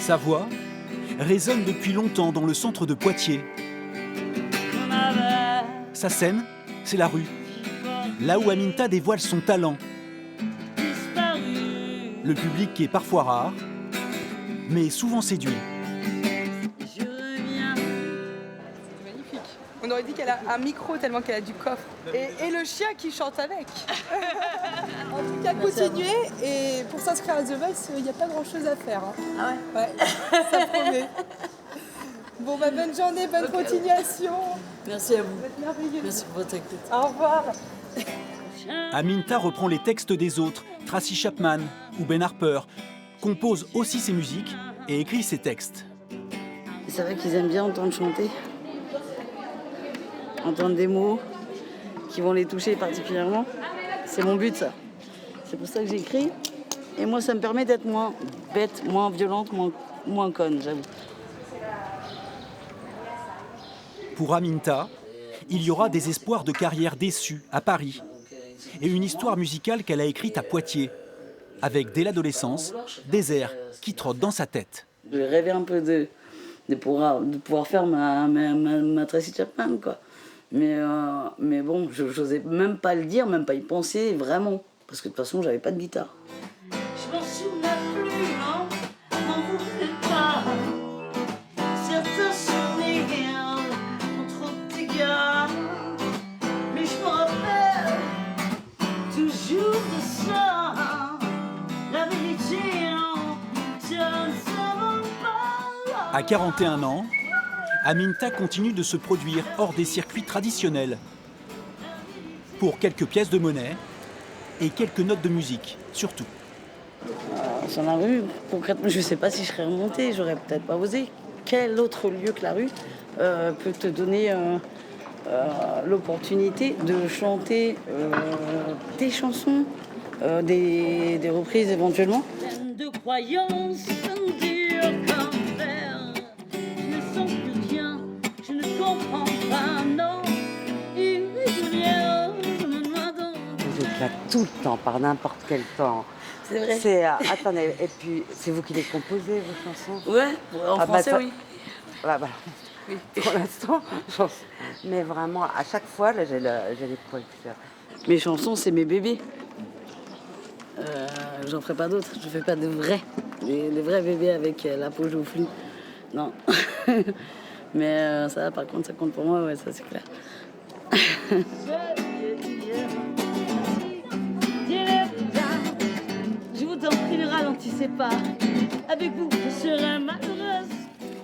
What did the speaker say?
Sa voix résonne depuis longtemps dans le centre de Poitiers. Sa scène, c'est la rue, là où Aminta dévoile son talent. Le public est parfois rare, mais souvent séduit. On aurait dit qu'elle a un micro tellement qu'elle a du coffre. Et le chien qui chante avec. En tout cas, continuez. Et pour s'inscrire à The Voice, il n'y a pas grand-chose à faire. Hein. Ah ouais? Ouais, ça promet. Bon, bah, bonne journée, bonne continuation. Merci à vous. Vous êtes merveilleux. Merci pour votre écoute. Au revoir. Aminta reprend les textes des autres, Tracy Chapman ou Ben Harper, compose aussi ses musiques et écrit ses textes. C'est vrai qu'ils aiment bien entendre chanter. Entendre des mots qui vont les toucher particulièrement. C'est mon but, ça. C'est pour ça que j'écris. Et moi, ça me permet d'être moins bête, moins violente, moins conne, j'avoue. Pour Aminta, il y aura des espoirs de carrière déçus à Paris et une histoire musicale qu'elle a écrite à Poitiers, avec dès l'adolescence des airs qui trottent dans sa tête. Je rêvais un peu de pouvoir faire ma Tracy Chapman, quoi. Mais bon, je n'osais même pas le dire, même pas y penser vraiment. Parce que de toute façon, j'avais pas de guitare. Je m'en souviens plus, non, n'en voulez pas. Certains souvenirs ont trop d'égards. Mais je me rappelle toujours de ça. La vérité, non, ça ne s'en va pas. À 41 ans, Aminta continue de se produire hors des circuits traditionnels pour quelques pièces de monnaie et quelques notes de musique, surtout. Sur la rue, concrètement, je ne sais pas si je serais remontée, j'aurais peut-être pas osé. Quel autre lieu que la rue peut te donner l'opportunité de chanter tes chansons, des reprises éventuellement? Pleine de croyances dures comme fer. Je ne sens plus rien, je ne comprends pas, non. Irrégulière, je me noie dans. J'éclate tout le temps, par n'importe quel temps. C'est vrai. Attendez, et puis c'est vous qui les composez, vos chansons? Ouais, en français, ça- oui. Bah, oui. Pour l'instant, mais vraiment, à chaque fois, là, j'ai les poils qui sortent. Mes chansons, c'est mes bébés. J'en ferai pas d'autres. Je fais pas de vrais. Les vrais bébés avec la peau joufflue. Non. Mais ça, par contre, ça compte pour moi, ouais, ça c'est clair. Je vous en prie, ne ralentissez pas. Avec vous, je serai malheureuse.